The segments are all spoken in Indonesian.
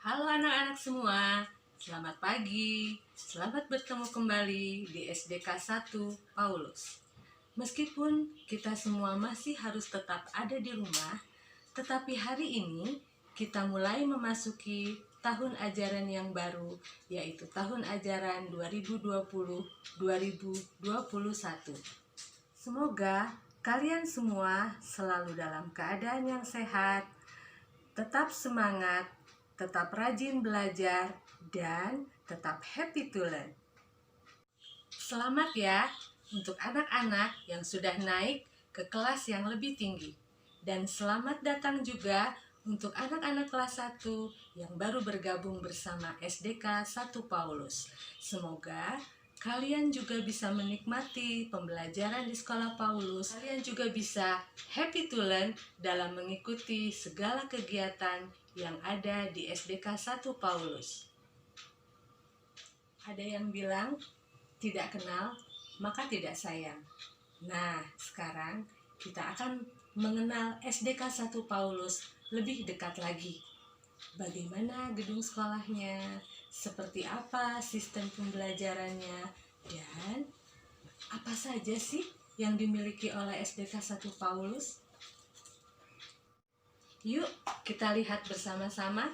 Halo anak-anak semua, selamat pagi. Selamat bertemu kembali di SDK 1 Paulus. Meskipun kita semua masih harus tetap ada di rumah, tetapi hari ini kita mulai memasuki tahun ajaran yang baru, yaitu tahun ajaran 2020-2021. Semoga kalian semua selalu dalam keadaan yang sehat, tetap semangat, tetap rajin belajar, dan tetap happy to learn. Selamat ya untuk anak-anak yang sudah naik ke kelas yang lebih tinggi. Dan selamat datang juga untuk anak-anak kelas 1 yang baru bergabung bersama SDK 1 Paulus. Semoga kalian juga bisa menikmati pembelajaran di sekolah Paulus. Kalian juga bisa happy to learn dalam mengikuti segala kegiatan yang ada di SDK 1 Paulus. Ada yang bilang, tidak kenal maka tidak sayang. Nah, sekarang kita akan mengenal SDK 1 Paulus lebih dekat lagi. Bagaimana gedung sekolahnya, seperti apa sistem pembelajarannya, dan apa saja sih yang dimiliki oleh SDK 1 Paulus? Yuk, kita lihat bersama-sama.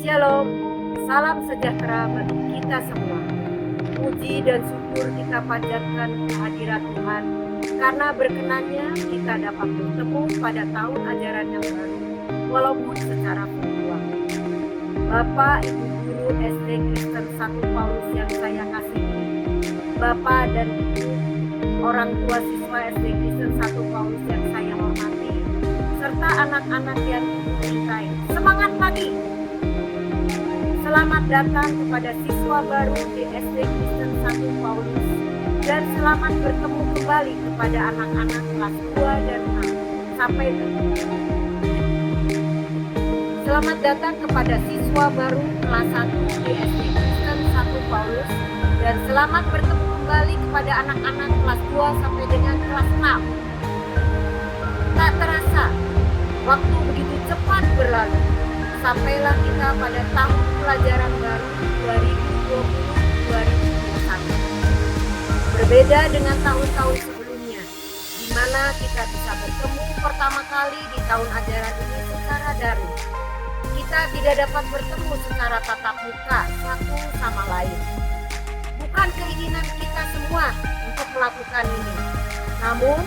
Shalom, salam sejahtera bagi kita semua. Puji dan syukur kita panjatkan kehadirat Tuhan, karena berkenannya kita dapat bertemu pada tahun ajaran yang baru, walaupun secara virtual. Bapak, Ibu Guru SD Kristen 1 Paulus yang saya kasihi, Bapak dan Ibu orang tua siswa SD Kristen 1 Paulus yang saya hormati, serta anak-anak yang Ibu cintai. Semangat pagi! Selamat datang kepada siswa baru di SD Kristen 1 Paulus, dan selamat bertemu kembali kepada anak-anak kelas 2 dan 6. Sampai jumpa. Selamat datang kepada siswa baru kelas 1 di SD Kristen 1 Paulus, dan selamat bertemu kembali kepada anak-anak kelas 2 sampai dengan kelas 6. Tak terasa, waktu begitu cepat berlalu. Sampailah kita pada tahun pelajaran baru 2020-2021. Berbeda dengan tahun-tahun sebelumnya, di mana kita bisa bertemu pertama kali di tahun ajaran ini secara daring. Kita tidak dapat bertemu secara tatap muka satu sama lain. Bukan keinginan kita semua untuk melakukan ini, namun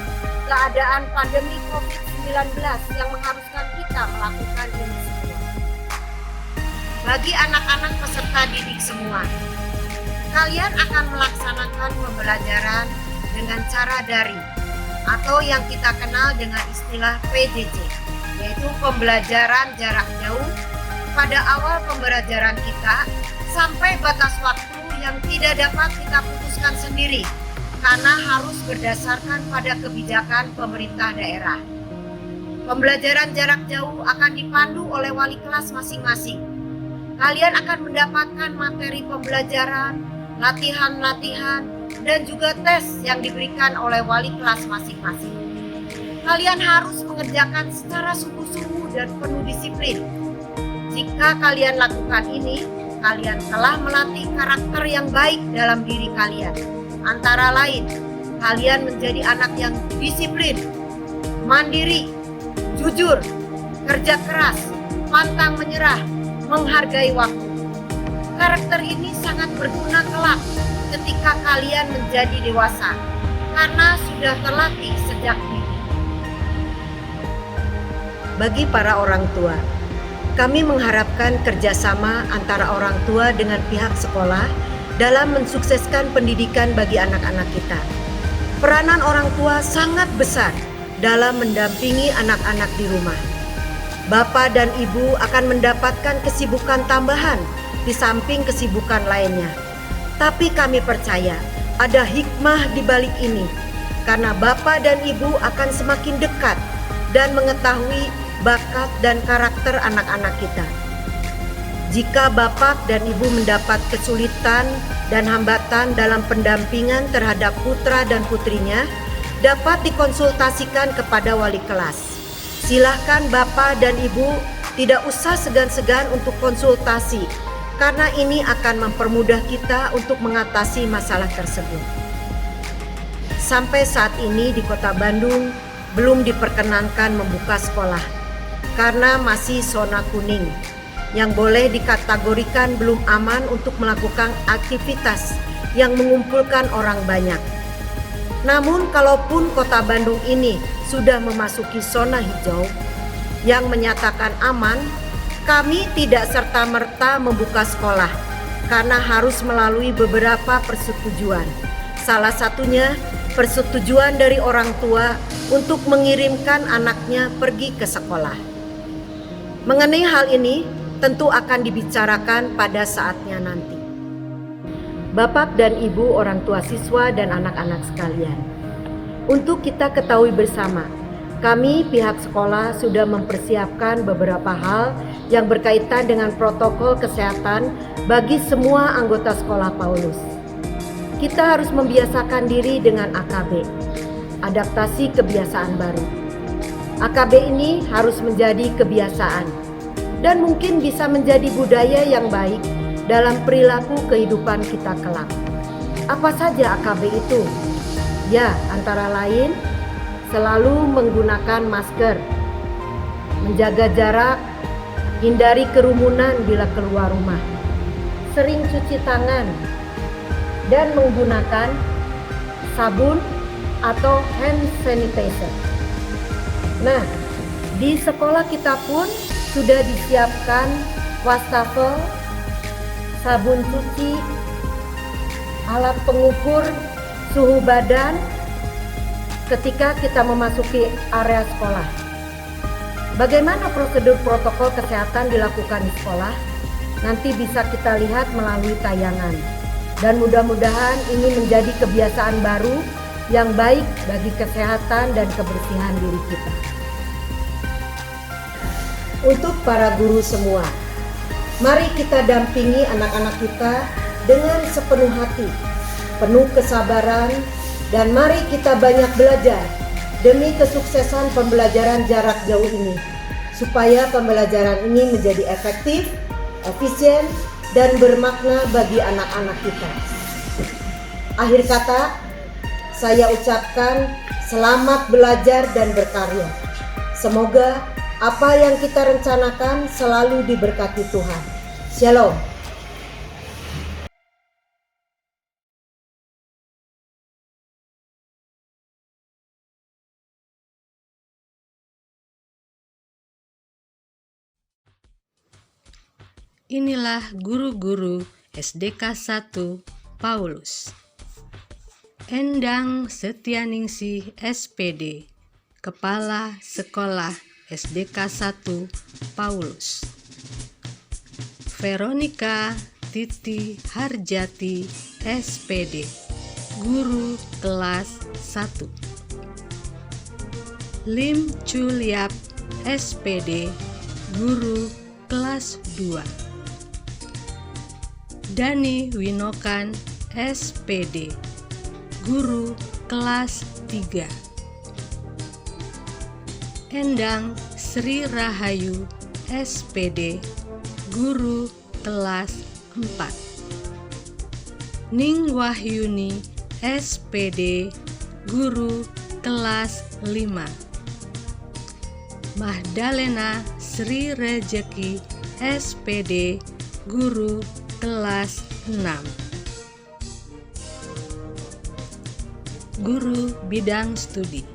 keadaan pandemi COVID-19 yang mengharuskan kita melakukan ini semua. Bagi anak-anak peserta didik semua, kalian akan melaksanakan pembelajaran dengan cara daring atau yang kita kenal dengan istilah PJJ, yaitu pembelajaran jarak jauh pada awal pembelajaran kita sampai batas waktu yang tidak dapat kita putuskan sendiri karena harus berdasarkan pada kebijakan pemerintah daerah. Pembelajaran jarak jauh akan dipandu oleh wali kelas masing-masing. Kalian akan mendapatkan materi pembelajaran, latihan-latihan, dan juga tes yang diberikan oleh wali kelas masing-masing. Kalian harus mengerjakan secara sungguh-sungguh dan penuh disiplin. Jika kalian lakukan ini, kalian telah melatih karakter yang baik dalam diri kalian. Antara lain, kalian menjadi anak yang disiplin, mandiri, jujur, kerja keras, pantang menyerah, menghargai waktu. Karakter ini sangat berguna kelak ketika kalian menjadi dewasa, karena sudah terlatih sejak dini. Bagi para orang tua, kami mengharapkan kerjasama antara orang tua dengan pihak sekolah dalam mensukseskan pendidikan bagi anak-anak kita. Peranan orang tua sangat besar dalam mendampingi anak-anak di rumah. Bapak dan Ibu akan mendapatkan kesibukan tambahan di samping kesibukan lainnya. Tapi kami percaya ada hikmah di balik ini, karena Bapak dan Ibu akan semakin dekat dan mengetahui bakat dan karakter anak-anak kita. Jika Bapak dan Ibu mendapat kesulitan dan hambatan dalam pendampingan terhadap putra dan putrinya, dapat dikonsultasikan kepada wali kelas. Silahkan Bapak dan Ibu tidak usah segan-segan untuk konsultasi, karena ini akan mempermudah kita untuk mengatasi masalah tersebut. Sampai saat ini di Kota Bandung belum diperkenankan membuka sekolah, karena masih zona kuning, yang boleh dikategorikan belum aman untuk melakukan aktivitas yang mengumpulkan orang banyak. Namun kalaupun Kota Bandung ini sudah memasuki zona hijau yang menyatakan aman, kami tidak serta-merta membuka sekolah karena harus melalui beberapa persetujuan. Salah satunya persetujuan dari orang tua untuk mengirimkan anaknya pergi ke sekolah. Mengenai hal ini tentu akan dibicarakan pada saatnya nanti. Bapak dan Ibu orang tua siswa dan anak-anak sekalian, untuk kita ketahui bersama, kami pihak sekolah sudah mempersiapkan beberapa hal yang berkaitan dengan protokol kesehatan bagi semua anggota sekolah Paulus. Kita harus membiasakan diri dengan AKB, adaptasi kebiasaan baru. AKB ini harus menjadi kebiasaan dan mungkin bisa menjadi budaya yang baik dalam perilaku kehidupan kita kelak. Apa saja AKB itu? Ya, antara lain selalu menggunakan masker, menjaga jarak, Hindari kerumunan bila keluar rumah. Sering cuci tangan dan menggunakan sabun atau hand sanitizer. Nah, di sekolah kita pun sudah disiapkan wastafel, sabun cuci, alat pengukur suhu badan ketika kita memasuki area sekolah. Bagaimana prosedur protokol kesehatan dilakukan di sekolah? Nanti bisa kita lihat melalui tayangan. Dan mudah-mudahan ini menjadi kebiasaan baru yang baik bagi kesehatan dan kebersihan diri kita. Untuk para guru semua, mari kita dampingi anak-anak kita dengan sepenuh hati, penuh kesabaran, dan mari kita banyak belajar demi kesuksesan pembelajaran jarak jauh ini, supaya pembelajaran ini menjadi efektif, efisien, dan bermakna bagi anak-anak kita. Akhir kata, saya ucapkan selamat belajar dan berkarya. Semoga apa yang kita rencanakan selalu diberkati Tuhan. Shalom. Inilah guru-guru SDK 1 Paulus. Endang Setianingsih SPD, Kepala Sekolah SDK 1 Paulus. Veronica Titi Harjati SPD, Guru Kelas 1. Lim Chuliap SPD, Guru Kelas 2. Dani Winokan SPD, Guru Kelas 3. Endang Sri Rahayu SPD, Guru Kelas 4. Ning Wahyuni SPD, Guru Kelas 5. Mahdalena Sri Rejeki SPD, Guru Kelas 6. Guru Bidang Studi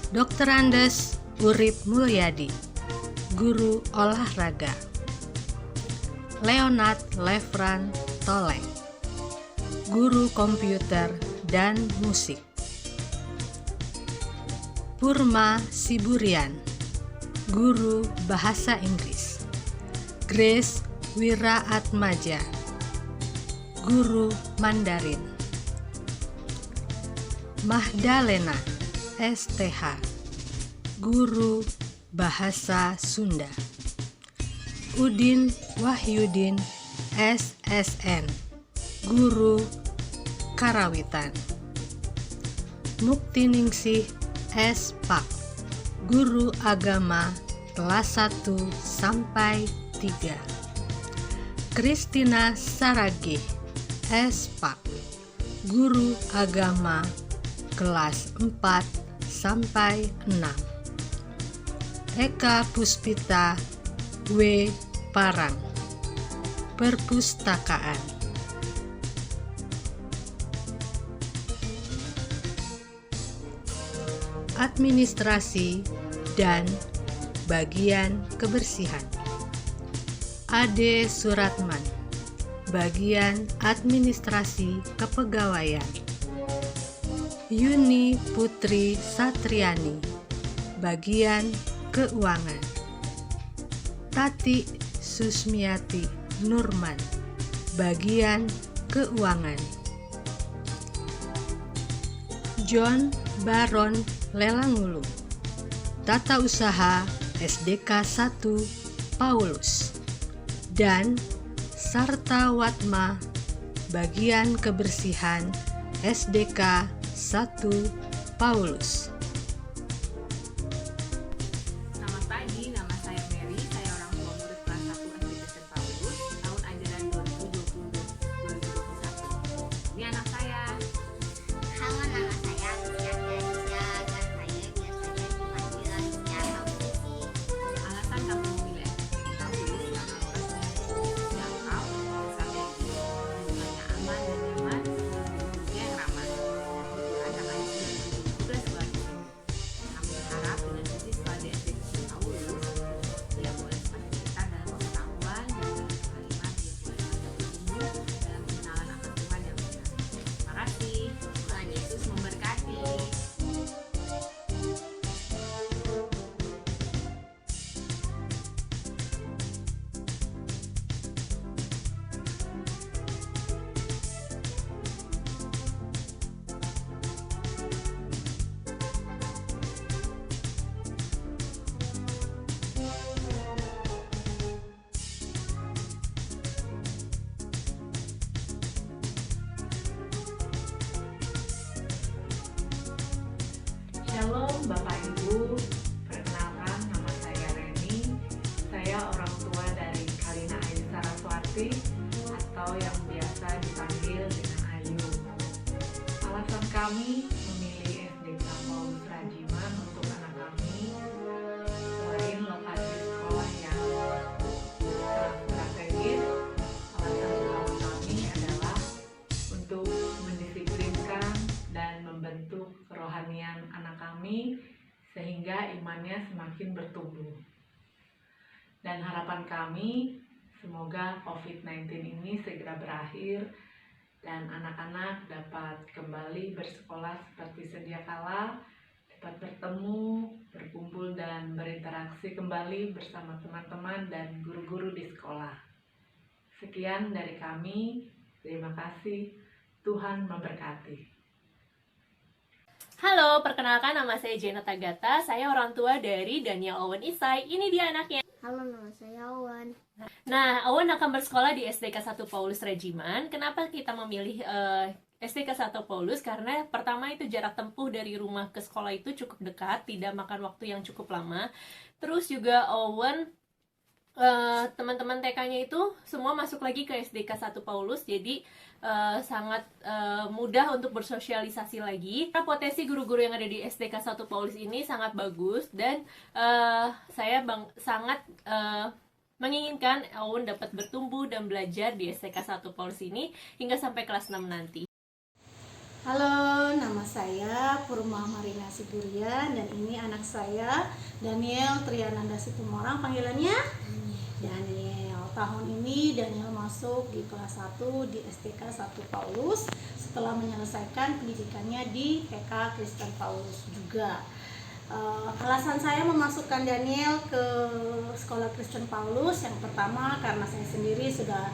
Dr. Andes Urip Mulyadi, Guru Olahraga. Leonard Lefran Toleng, Guru Komputer dan Musik. Purma Siburian, Guru Bahasa Inggris. Grace Wiraatmaja, Guru Mandarin. Mahdalena STH, Guru Bahasa Sunda. Udin Wahyudin SSN, Guru Karawitan. Muktiningsih SPAK, Guru Agama kelas 1 sampai 3. Kristina Saragih SPAK, Guru Agama kelas 4 sampai 6. Eka Puspita W. Parang, Perpustakaan. Administrasi dan bagian kebersihan. Ade Suratman, bagian administrasi kepegawaian. Yuni Putri Satriani, bagian keuangan. Tati Susmiati Nurman, bagian keuangan. John Baron Lelangulu, Tata Usaha SDK 1 Paulus. Dan Sarta Watma, bagian kebersihan SDK 1 Paulus. Selamat pagi, nama saya Mary, saya orang tua murid kelas 1 SD Kristen Paulus, tahun ajaran 2020-2021. Ini anak saya. Halo, nama saya Alicia Tianisha dan saya biasanya dipanggil Alicia Paulisi. Alasan kamu memilih SDK Bapak Ibu, perkenalkan nama saya Reni. Saya orang tua dari Kalina Ayu Saraswati atau yang biasa dipanggil dengan Ayu. Alasan kami memilih SD Paulus Rajiman untuk anak kami, selain lokasi sekolah yang sangat strategis, alasan utama kami adalah untuk mendisiplinkan dan membentuk kerohanian anak kami sehingga imannya semakin bertumbuh. Dan harapan kami semoga COVID-19 ini segera berakhir dan anak-anak dapat kembali bersekolah seperti sedia kala, dapat bertemu, berkumpul dan berinteraksi kembali bersama teman-teman dan guru-guru di sekolah. Sekian dari kami, terima kasih, Tuhan memberkati. Halo, perkenalkan nama saya Jenna Tagata. Saya orang tua dari Daniel Owen Isai. Ini dia anaknya. Halo, nama saya Awan. Nah, Owen akan bersekolah di SDK 1 Paulus Regiman. Kenapa kita memilih SDK 1 Paulus? Karena pertama itu jarak tempuh dari rumah ke sekolah itu cukup dekat, tidak makan waktu yang cukup lama. Terus juga Owen teman-teman TK-nya itu semua masuk lagi ke SDK 1 Paulus, jadi sangat mudah untuk bersosialisasi lagi. Potensi guru-guru yang ada di SDK 1 Paulus ini sangat bagus dan saya sangat menginginkan Owen dapat bertumbuh dan belajar di SDK 1 Paulus ini hingga sampai kelas 6 nanti. Halo, nama saya Purma Marina Sigurian dan ini anak saya Daniel Triananda Situmorang, panggilannya Daniel. Tahun ini Daniel masuk di kelas 1 di SDK 1 Paulus setelah menyelesaikan pendidikannya di TK Kristen Paulus juga. Alasan saya memasukkan Daniel ke sekolah Kristen Paulus yang pertama karena saya sendiri sudah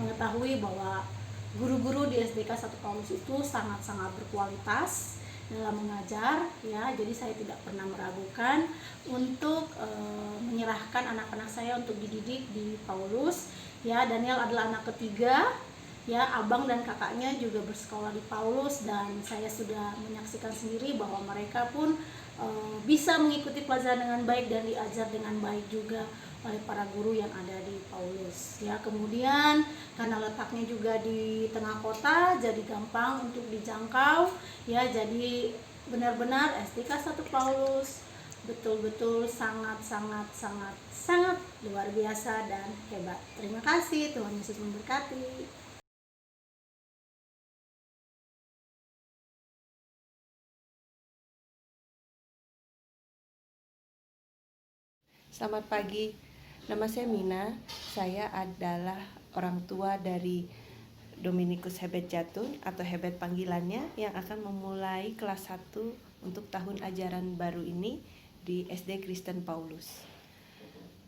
mengetahui bahwa guru-guru di SDK 1 Paulus itu sangat-sangat berkualitas dalam mengajar, ya. Jadi saya tidak pernah meragukan untuk menyerahkan anak-anak saya untuk dididik di Paulus. Ya, Daniel adalah anak ketiga, ya. Abang dan kakaknya juga bersekolah di Paulus dan saya sudah menyaksikan sendiri bahwa mereka pun bisa mengikuti pelajaran dengan baik dan diajar dengan baik juga oleh para guru yang ada di Paulus. Ya, kemudian karena letaknya juga di tengah kota, jadi gampang untuk dijangkau. Ya, jadi benar-benar SDK 1 Paulus betul-betul sangat luar biasa dan hebat. Terima kasih, Tuhan Yesus memberkati. Selamat pagi, nama saya Mina. Saya adalah orang tua dari Dominikus Hebet Jatun atau Hebet panggilannya yang akan memulai kelas 1 untuk tahun ajaran baru ini di SD Kristen Paulus.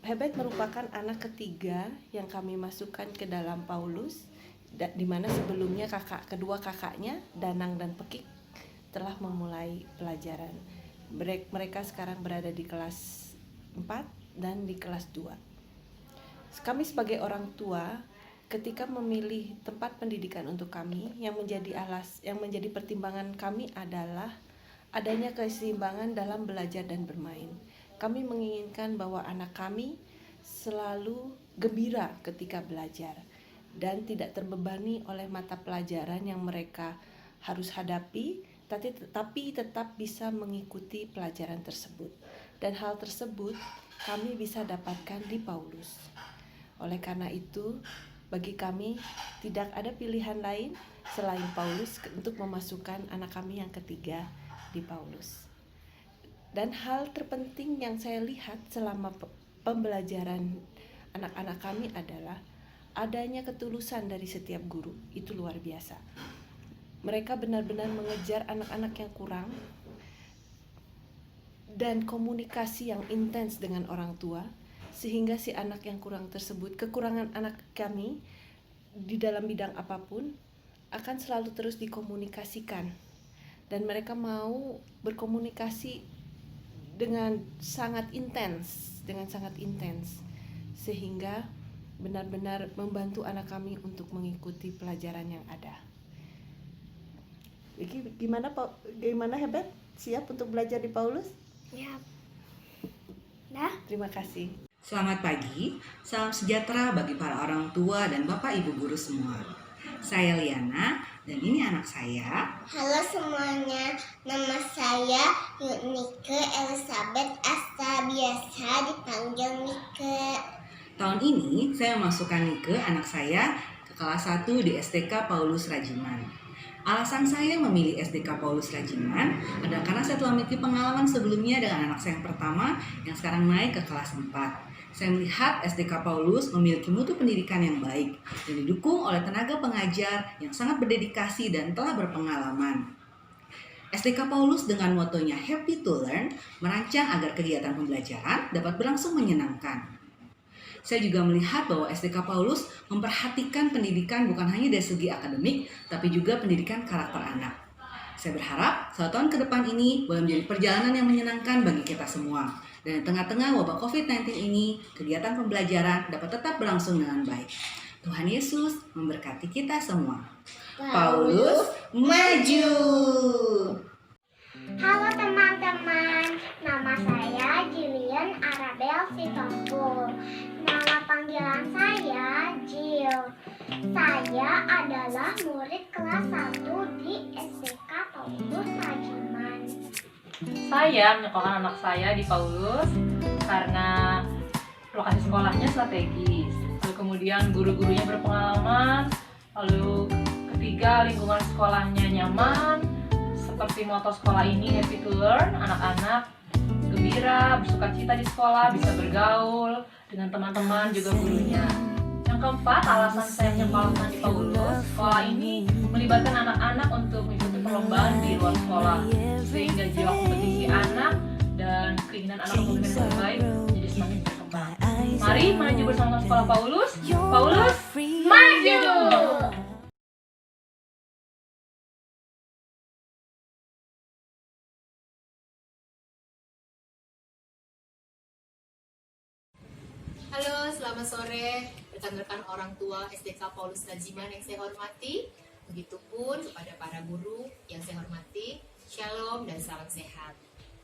Hebet merupakan anak ketiga yang kami masukkan ke dalam Paulus, di mana sebelumnya kedua kakaknya, Danang dan Pekik, telah memulai pelajaran. Mereka sekarang berada di kelas 4 dan di kelas 2. Kami sebagai orang tua ketika memilih tempat pendidikan untuk kami yang menjadi pertimbangan kami adalah adanya keseimbangan dalam belajar dan bermain. Kami menginginkan bahwa anak kami selalu gembira ketika belajar dan tidak terbebani oleh mata pelajaran yang mereka harus hadapi, tapi tetap bisa mengikuti pelajaran tersebut. Dan hal tersebut kami bisa dapatkan di Paulus. Oleh karena itu, bagi kami tidak ada pilihan lain selain Paulus untuk memasukkan anak kami yang ketiga di Paulus. Dan hal terpenting yang saya lihat selama pembelajaran anak-anak kami adalah adanya ketulusan dari setiap guru. Itu luar biasa. Mereka benar-benar mengejar anak-anak yang kurang dan komunikasi yang intens dengan orang tua, sehingga si anak yang kurang tersebut, kekurangan anak kami di dalam bidang apapun akan selalu terus dikomunikasikan, dan mereka mau berkomunikasi dengan sangat intens, sehingga benar-benar membantu anak kami untuk mengikuti pelajaran yang ada. Gimana Hebet? Siap untuk belajar di Paulus? Ya. Dah. Terima kasih. Selamat pagi, salam sejahtera bagi para orang tua dan Bapak Ibu guru semua. Saya Liana dan ini anak saya. Halo semuanya, nama saya Yunike Elizabeth Asta, biasa dipanggil Nike. Tahun ini saya memasukkan Nike, anak saya, ke kelas 1 di SDK Paulus Rajiman. Alasan saya memilih SDK Paulus Rajiman adalah karena saya telah memiliki pengalaman sebelumnya dengan anak saya yang pertama yang sekarang naik ke kelas 4. Saya melihat SDK Paulus memiliki mutu pendidikan yang baik dan didukung oleh tenaga pengajar yang sangat berdedikasi dan telah berpengalaman. SDK Paulus dengan motonya Happy to Learn merancang agar kegiatan pembelajaran dapat berlangsung menyenangkan. Saya juga melihat bahwa SDK Paulus memperhatikan pendidikan bukan hanya dari segi akademik, tapi juga pendidikan karakter anak. Saya berharap 1 tahun ke depan ini boleh menjadi perjalanan yang menyenangkan bagi kita semua. Dan di tengah-tengah wabah COVID-19 ini, kegiatan pembelajaran dapat tetap berlangsung dengan baik. Tuhan Yesus memberkati kita semua. Paulus maju! Halo teman-teman, nama saya Jillian Arabel Sitompul. Nama panggilan saya Jill. Saya adalah murid kelas 1 di SDK Paulus Rajiman. Saya menyekolahkan anak saya di Paulus karena lokasi sekolahnya strategis, lalu kemudian guru-gurunya berpengalaman, lalu ketiga lingkungan sekolahnya nyaman, seperti moto sekolah ini Happy to Learn, anak-anak gembira, bersukacita di sekolah, bisa bergaul dengan teman-teman juga gurunya. Yang keempat, alasan saya menyekolahkan di Paulus, sekolah ini melibatkan anak-anak untuk mengikuti perlombaan di luar sekolah, sehingga jiwa kompetisi anak dan keinginan anak untuk menjadi lebih baik menjadi semakin berkembang. Mari maju bersama sekolah Paulus. Paulus maju! Halo, selamat sore rekan-rekan orang tua SDK Paulus Rajiman yang saya hormati. Begitupun kepada para guru yang saya hormati. Shalom dan salam sehat.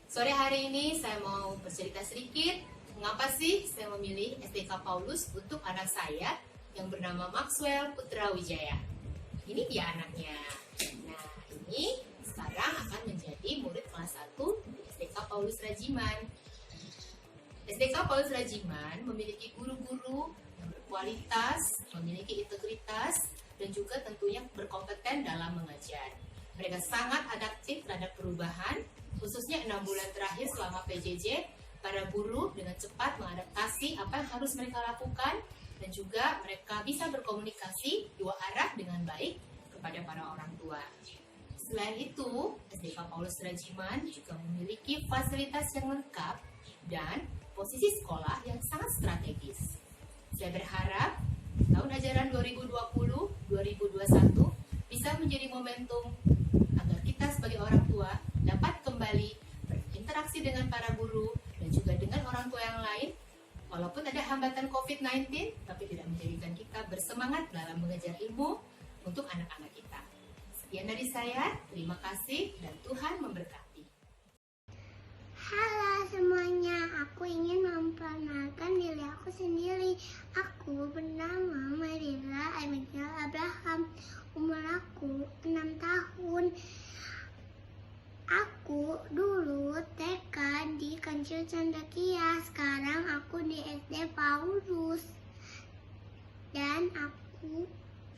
Sore hari ini saya mau bercerita sedikit mengapa sih saya memilih SDK Paulus untuk anak saya yang bernama Maxwell Putra Wijaya. Ini dia anaknya. Nah, ini sekarang akan menjadi murid kelas 1 di SDK Paulus Rajiman. SDK Paulus Rajiman memiliki guru-guru yang berkualitas, memiliki integritas, dan juga tentunya berkompeten dalam mengajar. Mereka sangat adaptif terhadap perubahan, khususnya 6 bulan terakhir selama PJJ, para guru dengan cepat mengadaptasi apa yang harus mereka lakukan, dan juga mereka bisa berkomunikasi dua arah dengan baik kepada para orang tua. Selain itu, SDK Paulus Rajiman juga memiliki fasilitas yang lengkap dan posisi sekolah yang sangat strategis. Saya berharap tahun ajaran 2020-2021 bisa menjadi momentum agar kita sebagai orang tua dapat kembali berinteraksi dengan para guru dan juga dengan orang tua yang lain. Walaupun ada hambatan COVID-19, tapi tidak menjadikan kita bersemangat dalam mengejar ilmu untuk anak-anak kita. Sekian dari saya, terima kasih dan Tuhan memberkati. Halo semuanya, aku ingin memperkenalkan diri aku sendiri. Aku bernama Marila Abigail Abraham. Umur aku 6 tahun. Aku dulu TK di Kancil Cendekia. Sekarang aku di SD Paulus. Dan aku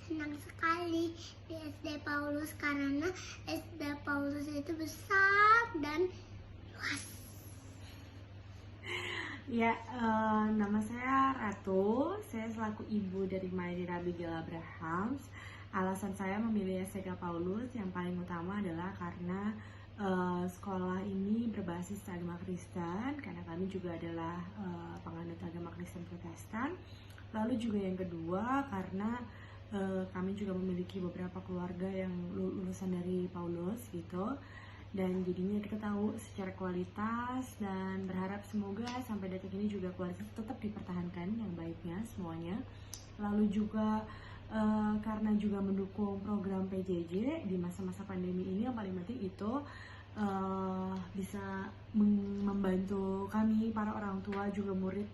senang sekali di SD Paulus karena SD Paulus itu besar dan luas. Ya, nama saya Ratu. Saya selaku ibu dari Marila Abigail Abraham. Alasan saya memilih SDK Paulus yang paling utama adalah karena sekolah ini berbasis agama Kristen, karena kami juga adalah penganut agama Kristen Protestan. Lalu juga yang kedua karena kami juga memiliki beberapa keluarga yang lulusan dari Paulus gitu. Dan jadinya kita tahu secara kualitas dan berharap semoga sampai detik ini juga kualitas tetap dipertahankan yang baiknya semuanya. Lalu juga karena juga mendukung program PJJ di masa-masa pandemi ini, yang paling penting itu bisa membantu kami para orang tua juga murid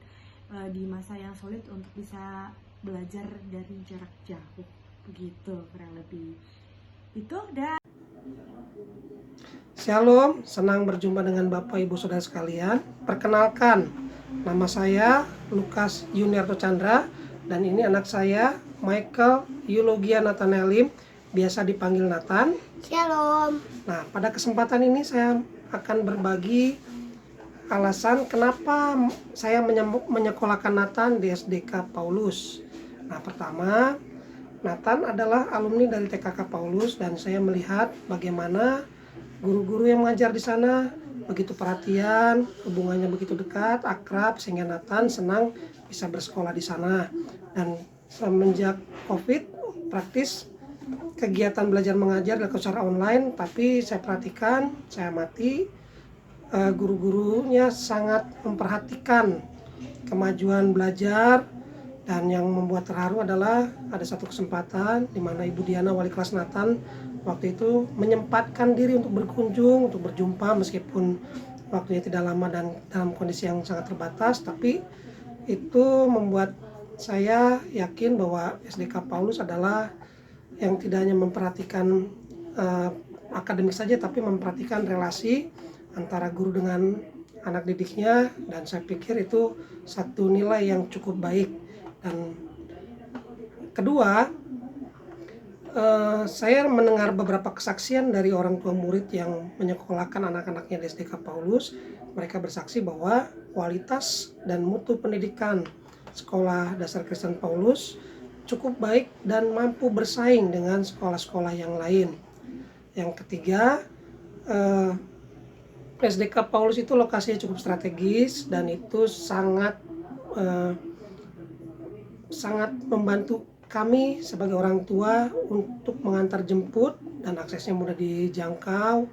di masa yang sulit untuk bisa belajar dari jarak jauh, begitu kurang lebih. Itu dan Shalom, senang berjumpa dengan Bapak Ibu Saudara sekalian. Perkenalkan, nama saya Lukas Yuniarto Chandra dan ini anak saya Michael Eulogia Nathanaelim, biasa dipanggil Nathan. Shalom. Nah, pada kesempatan ini saya akan berbagi alasan kenapa saya menyekolahkan Nathan di SDK Paulus. Nah, pertama, Nathan adalah alumni dari TKK Paulus dan saya melihat bagaimana guru-guru yang mengajar di sana begitu perhatian, hubungannya begitu dekat, akrab, sehingga Nathan senang bisa bersekolah di sana. Dan semenjak COVID, praktis kegiatan belajar mengajar dilakukan secara online, tapi saya perhatikan, saya amati guru-gurunya sangat memperhatikan kemajuan belajar. Dan yang membuat terharu adalah ada satu kesempatan di mana Ibu Diana, wali kelas Nathan, waktu itu menyempatkan diri untuk berkunjung, untuk berjumpa meskipun waktunya tidak lama dan dalam kondisi yang sangat terbatas, tapi itu membuat saya yakin bahwa SDK Paulus adalah yang tidak hanya memperhatikan akademik saja, tapi memperhatikan relasi antara guru dengan anak didiknya, dan saya pikir itu satu nilai yang cukup baik. Dan kedua, saya mendengar beberapa kesaksian dari orang tua murid yang menyekolahkan anak-anaknya di SDK Paulus. Mereka bersaksi bahwa kualitas dan mutu pendidikan sekolah dasar Kristen Paulus cukup baik dan mampu bersaing dengan sekolah-sekolah yang lain. Yang ketiga, SDK Paulus itu lokasinya cukup strategis dan itu sangat membantu kami sebagai orang tua untuk mengantar jemput, dan aksesnya mudah dijangkau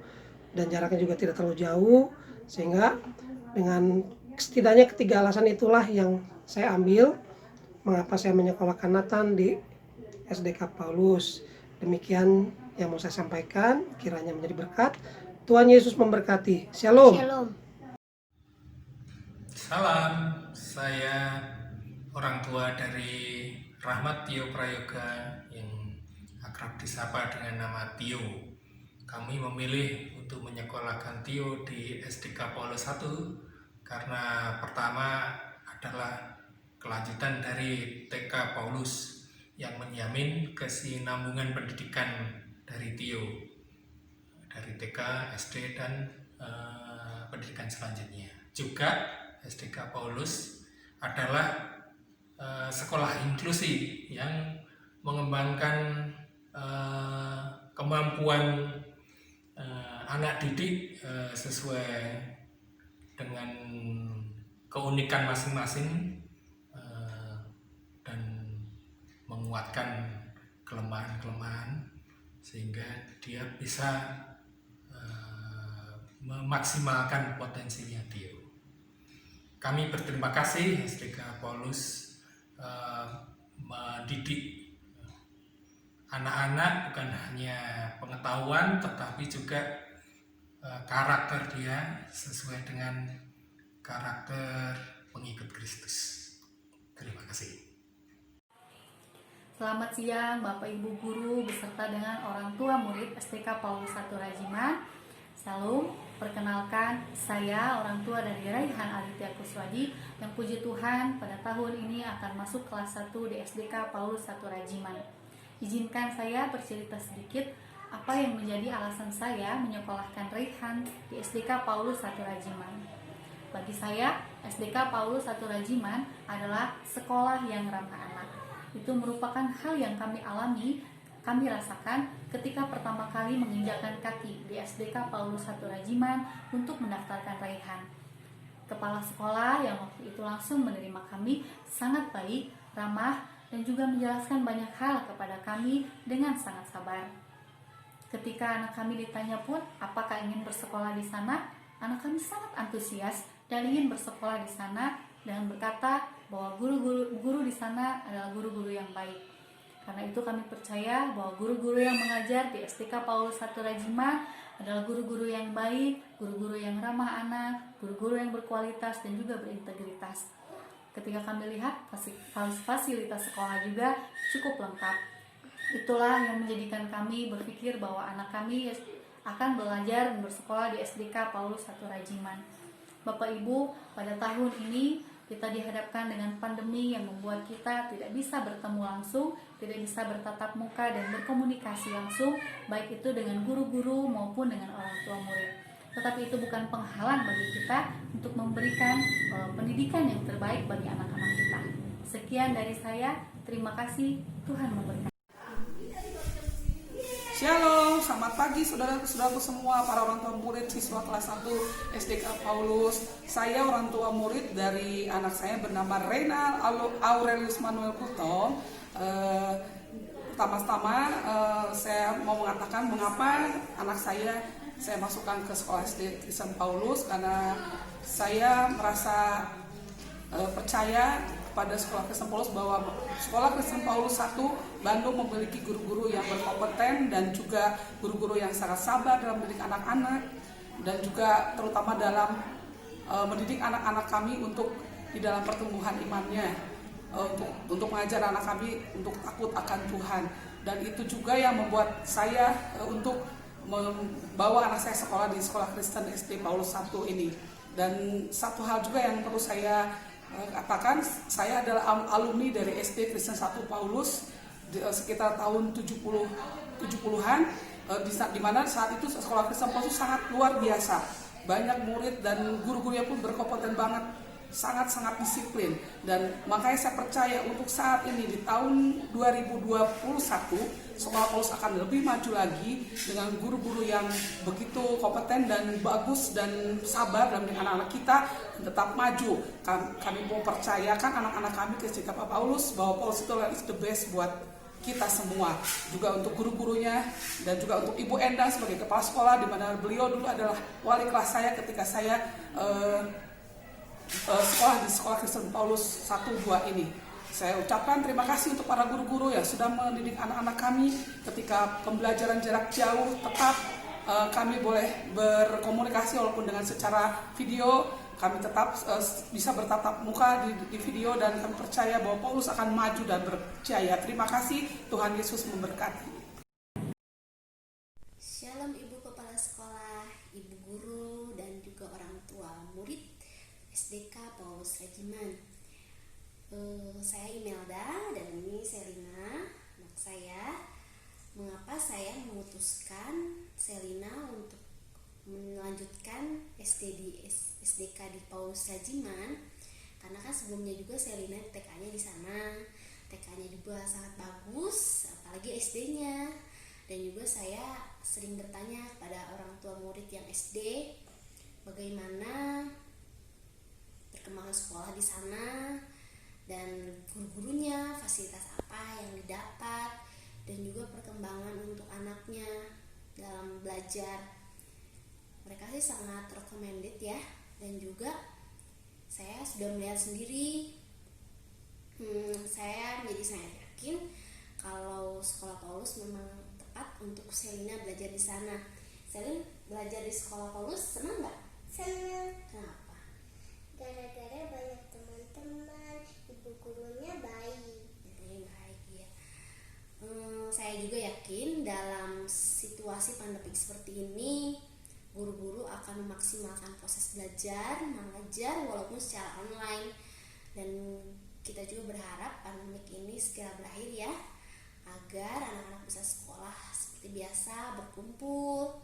dan jaraknya juga tidak terlalu jauh, sehingga dengan setidaknya ketiga alasan itulah yang saya ambil mengapa saya menyekolahkan Nathan di SDK Paulus. Demikian yang mau saya sampaikan, kiranya menjadi berkat. Tuhan Yesus memberkati. Shalom. Shalom. Salam, saya orang tua dari Rahmat Tio Prayoga yang akrab disapa dengan nama Tio. Kami memilih untuk menyekolahkan Tio di SDK Paulus 1 karena pertama adalah kelanjutan dari TK Paulus yang menjamin kesinambungan pendidikan dari Tio, dari TK, SD, dan pendidikan selanjutnya. Juga SDK Paulus adalah sekolah inklusi yang mengembangkan kemampuan anak didik sesuai dengan keunikan masing-masing dan menguatkan kelemahan-kelemahan sehingga dia bisa memaksimalkan potensinya Tio. Kami berterima kasih SDK Paulus mendidik anak-anak bukan hanya pengetahuan tetapi juga karakter dia sesuai dengan karakter pengikut Kristus. Terima kasih. Selamat siang Bapak Ibu Guru beserta dengan orang tua murid SDK Paulus 1 Rajiman. Salam, perkenalkan saya orang tua dari Raihan Aditya Kuswadi yang puji Tuhan pada tahun ini akan masuk kelas 1 di SDK Paulus 1 Rajiman. Izinkan saya bercerita sedikit apa yang menjadi alasan saya menyekolahkan Raihan di SDK Paulus 1 Rajiman. Bagi saya, SDK Paulus 1 Rajiman adalah sekolah yang ramah anak. Itu merupakan hal yang kami alami, kami rasakan ketika pertama kali menginjakkan kaki di SDK Paulus 1 Rajiman untuk mendaftarkan Raihan. Kepala sekolah yang waktu itu langsung menerima kami sangat baik, ramah, dan juga menjelaskan banyak hal kepada kami dengan sangat sabar. Ketika anak kami ditanya pun apakah ingin bersekolah di sana, anak kami sangat antusias dan ingin bersekolah di sana dan berkata bahwa guru di sana adalah guru-guru yang baik. Karena itu kami percaya bahwa guru-guru yang mengajar di SDK Paulus 1 Rajiman adalah guru-guru yang baik, guru-guru yang ramah anak, guru-guru yang berkualitas dan juga berintegritas. Ketika kami lihat fasilitas sekolah juga cukup lengkap. Itulah yang menjadikan kami berpikir bahwa anak kami akan belajar dan bersekolah di SDK Paulus 1 Rajiman. Bapak Ibu, pada tahun ini kita dihadapkan dengan pandemi yang membuat kita tidak bisa bertemu langsung, tidak bisa bertatap muka dan berkomunikasi langsung, baik itu dengan guru-guru maupun dengan orang tua murid. Tetapi itu bukan penghalang bagi kita untuk memberikan pendidikan yang terbaik bagi anak-anak kita. Sekian dari saya, terima kasih, Tuhan memberkati. Shalom, selamat pagi saudara-saudaraku semua, para orang tua murid siswa kelas 1 SDK Paulus. Saya orang tua murid dari anak saya bernama Reina Aurelius Manuel Kuto. Pertama-tama saya mau mengatakan mengapa anak saya masukkan ke sekolah SD Kristen Paulus, karena saya merasa percaya pada sekolah Kristen Paulus bahwa sekolah Kristen Paulus 1 Bandung memiliki guru-guru yang berkompeten dan juga guru-guru yang sangat sabar dalam mendidik anak-anak, dan juga terutama dalam mendidik anak-anak kami untuk di dalam pertumbuhan imannya, untuk mengajar anak kami untuk takut akan Tuhan. Dan itu juga yang membuat saya untuk membawa anak saya sekolah di sekolah Kristen SD Paulus 1 ini. Dan satu hal juga yang perlu saya katakan, saya adalah alumni dari SD Kristen 1 Paulus sekitar tahun 70-an, di mana saat itu sekolah Kristen Paulus sangat luar biasa. Banyak murid dan guru-gurunya pun berkompeten banget, sangat-sangat disiplin. Dan makanya saya percaya untuk saat ini di tahun 2021 sekolah Paulus akan lebih maju lagi dengan guru-guru yang begitu kompeten dan bagus dan sabar dalam mendidik anak-anak kita tetap maju. Kami mau percayakan anak-anak kami ke SDK Paulus bahwa Paulus itu is the best buat kita semua, juga untuk guru-gurunya dan juga untuk Ibu Endang sebagai kepala sekolah, di mana beliau dulu adalah wali kelas saya ketika saya sekolah di sekolah Kristen Paulus 1-2 ini. Saya ucapkan terima kasih untuk para guru-guru yang sudah mendidik anak-anak kami ketika pembelajaran jarak jauh. Tetap kami boleh berkomunikasi walaupun dengan secara video. Kami tetap bisa bertatap muka di video, dan kami percaya bahwa Paulus akan maju dan berjaya. Terima kasih, Tuhan Yesus memberkati. Shalom Ibu Kepala Sekolah, Ibu Guru, dan juga orang tua murid SDK Paulus Rajiman. Saya Imelda dan ini Selina, anak saya. Mengapa saya memutuskan Selina untuk melanjutkan SDK di Paulus Rajiman? Karena kan sebelumnya juga Selina TK-nya di sana, TK-nya juga sangat bagus, apalagi SD-nya. Dan juga saya sering bertanya kepada orang tua murid yang SD, bagaimana perkembangan sekolah di sana dan guru-gurunya, fasilitas apa yang didapat, dan juga perkembangan untuk anaknya dalam belajar. Mereka sih sangat recommended ya, dan juga saya sudah melihat sendiri. Saya menjadi sangat yakin kalau sekolah Paulus memang tepat untuk Selina belajar di sana. Selin belajar di sekolah Paulus senang nggak? Senang. Kenapa? Gara-gara banyak teman-teman, ibu gurunya baik. Ibunya baik ya. Saya juga yakin dalam situasi pandemi seperti ini, guru-guru akan memaksimalkan proses belajar, mengajar walaupun secara online. Dan kita juga berharap pandemi ini segera berakhir ya, agar anak-anak bisa sekolah seperti biasa, berkumpul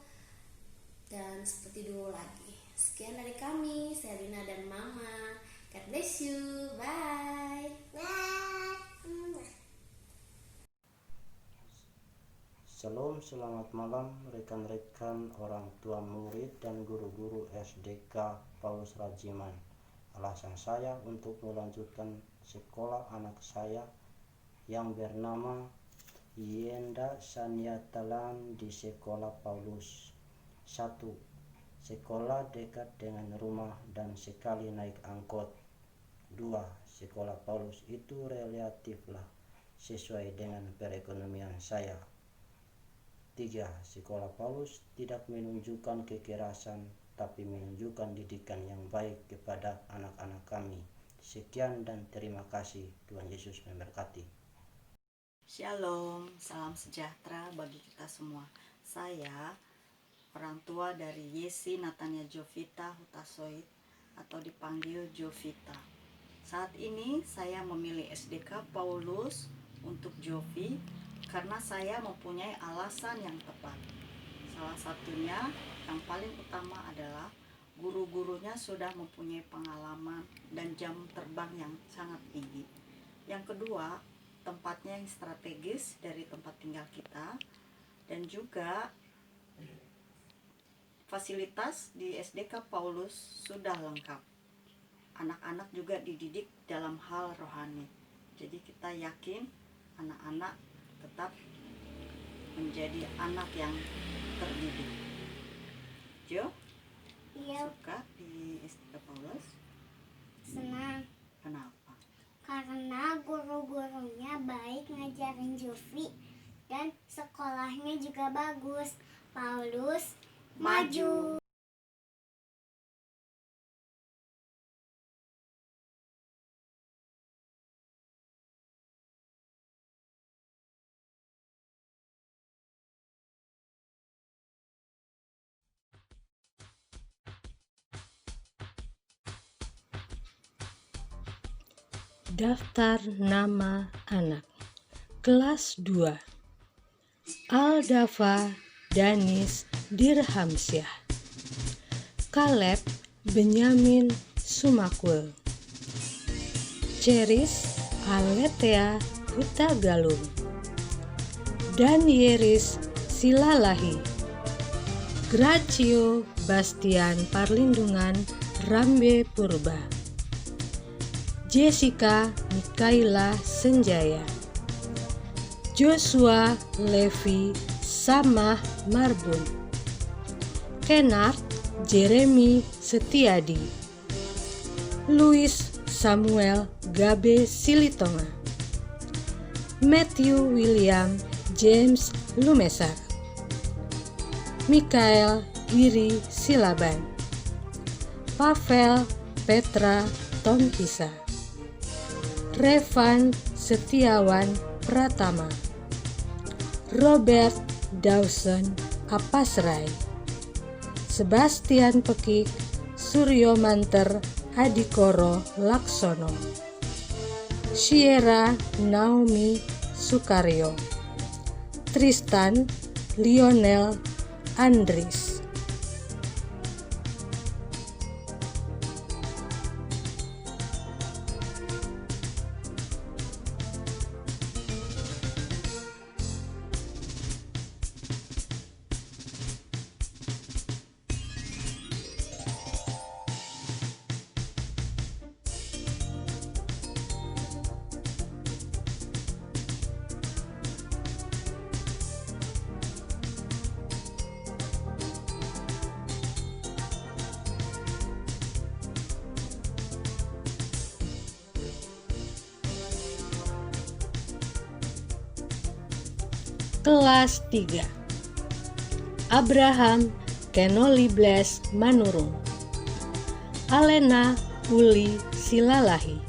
dan seperti dulu lagi. Sekian dari kami, Selina dan Mama. God bless you. Bye. Bye. Shalom, selamat malam rekan-rekan orang tua murid dan guru-guru SDK Paulus Rajiman. Alasan saya untuk melanjutkan sekolah anak saya yang bernama Yenda Sanyatalan di sekolah Paulus 1. Sekolah dekat dengan rumah dan sekali naik angkot. 2. Sekolah Paulus itu relatiflah sesuai dengan perekonomian saya. 3. Sekolah Paulus tidak menunjukkan kekerasan, tapi menunjukkan didikan yang baik kepada anak-anak kami. Sekian dan terima kasih. Tuhan Yesus memberkati. Shalom, salam sejahtera bagi kita semua. Saya orang tua dari Yesi Natania Jovita Hutasoid atau dipanggil Jovita. Saat ini saya memilih SDK Paulus untuk Jovi karena saya mempunyai alasan yang tepat. Salah satunya yang paling utama adalah guru-gurunya sudah mempunyai pengalaman dan jam terbang yang sangat tinggi. Yang kedua, tempatnya yang strategis dari tempat tinggal kita, dan juga fasilitas di SDK Paulus sudah lengkap. Anak-anak juga dididik dalam hal rohani. Jadi kita yakin anak-anak tetap menjadi anak yang terdidik. Jo, Iya, suka di SDK Paulus? senang Kenapa? karena guru-gurunya baik ngajarin Jovi dan sekolahnya juga bagus. Paulus maju. Daftar nama anak. Kelas 2. Aldafa Danis Dirhamsyah, Kaleb Benyamin Sumakul, Ceris Aletea Hutagalung, dan Yeris Silalahi, Gracio Bastian Parlindungan Rambe Purba, Jessica Mikaela Senjaya, Joshua Levi Samah Marbun, Kennard Jeremy Setiadi, Louis Samuel Gabe Silitonga, Matthew William James Lumesar, Mikael Giri Silaban, Pavel Petra Tomkisa, Revan Setiawan Pratama, Robert Dawson Apasrai, Sebastian Pekik Suryo Manter Adikoro Laksono, Sierra Naomi Sukaryo, Tristan Lionel Andris. Kelas 3. Abraham Kenoli Bles Manurung, Alena Uli Silalahi,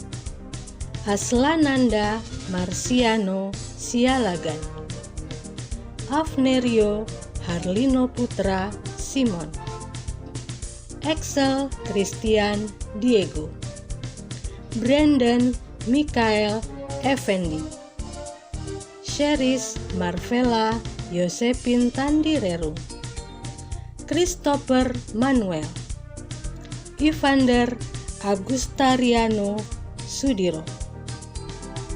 Aslananda Marsiano Sialagan, Afnerio Harlino Putra Simon, Excel Christian Diego, Brandon Mikael Effendi, Sheris Marvela Yosepin Tandireru, Christopher Manuel, Evander Agustariano Sudiro,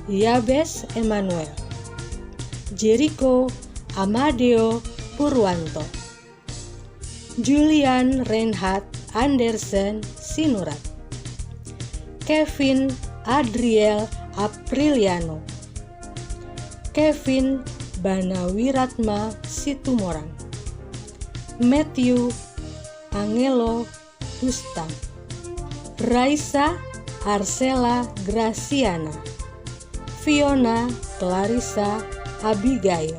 Yabes Emmanuel, Jericho Amadeo Purwanto, Julian Reinhard Andersen Sinurat, Kevin Adriel Apriliano, Kevin Banawiratma Situmorang, Matthew Angelo Bustam, Raisa Arcela Graciana, Fiona Clarissa Abigail,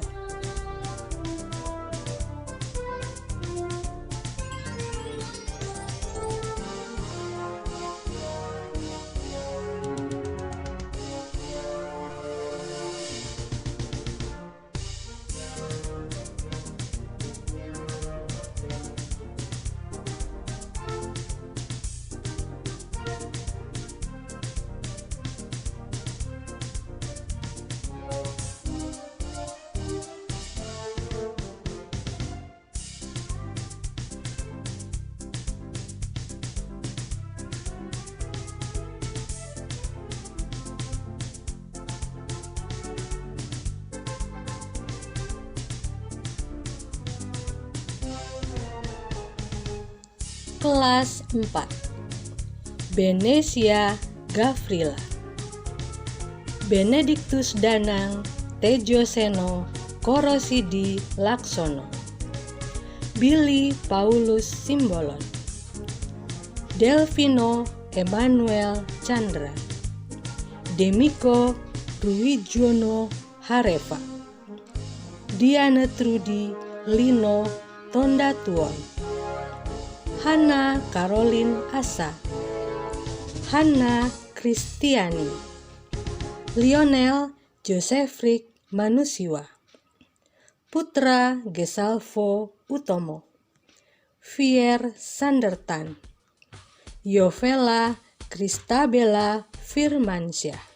Kelas 4 Benesia Gavrila, Benediktus Danang Tejo Seno Korosidi Laksono, Billy Paulus Simbolon, Delvino Emmanuel Chandra, Demiko Ruwijono Hareva, Diana Trudi Lino Tondatuon, Hana Caroline Asa, Hana Kristiani, Lionel Josefrik Manusiwa, Putra Gesalvo Utomo, Fier Sandertan, Yovela Kristabella Firmansyah.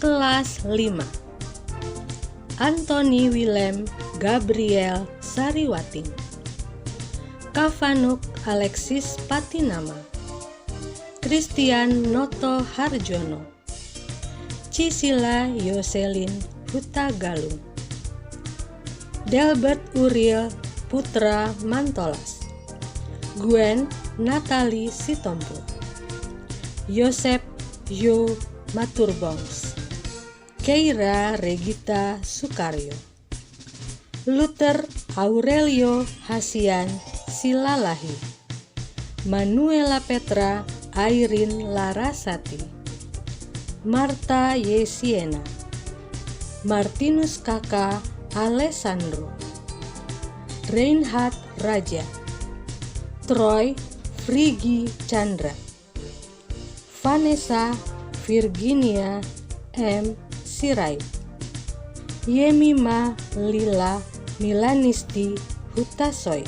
Kelas 5 Anthony Willem Gabriel Sariwating, Kavanuk Alexis Patinama, Christian Noto Harjono, Cisila Yoselin Hutagalung, Delbert Uriel Putra Mantolas, Gwen Natali Sitompo, Yosep Yo Maturbongs, Keira Regita Sukaryo, Luther Aurelio Hasian Silalahi, Manuela Petra Airin Larasati, Marta Yesiena, Martinus Kaka Alessandro, Reinhard Raja, Troy Frigi Chandra, Vanessa Virginia M. Sirait, Yemima Lila Milanisti Hutasoy.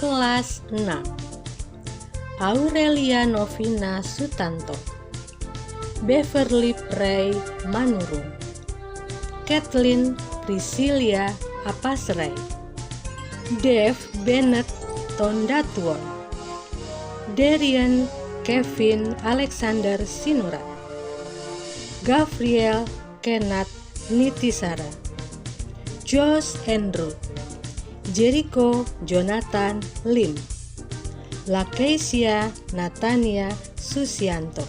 Kelas 6 Aurelia Novina Sutanto, Beverly Prey Manurung, Kathleen Priscilia Apasrey, Dave Bennett Tondatuon, Darian Kevin Alexander Sinurat, Gabriel Kenneth Nitisara, Josh Andrew, Jericho Jonathan Lim, Lakesia Natania Susianto,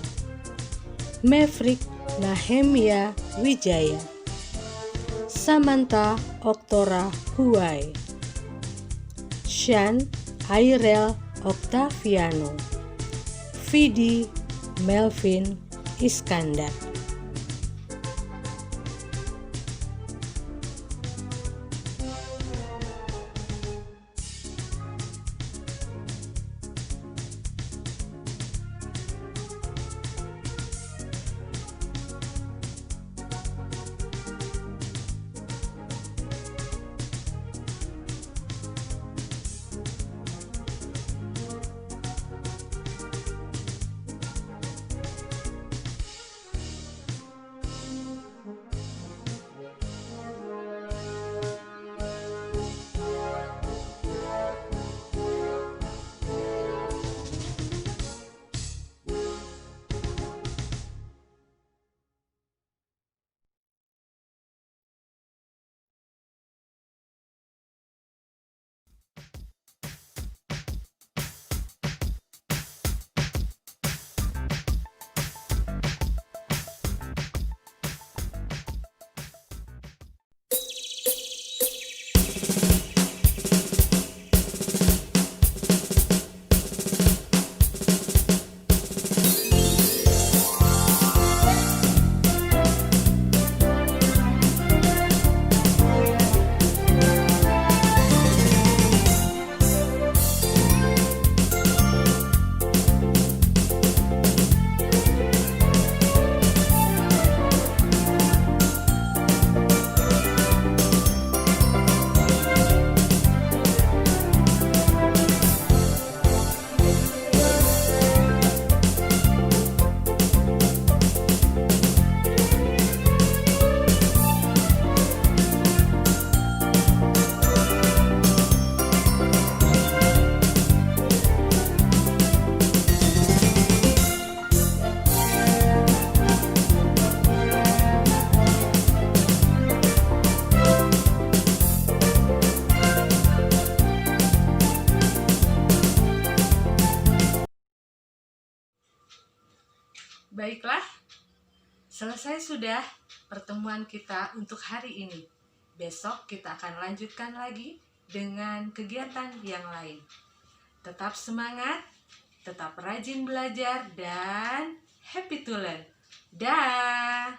Maverick Nahemia Wijaya, Samantha Oktora Huai, Shan Airel Octaviano, Vidi Melvin Iskandar. Baiklah, selesai sudah pertemuan kita untuk hari ini. Besok kita akan lanjutkan lagi dengan kegiatan yang lain. Tetap semangat, tetap rajin belajar, dan happy to learn. Dah.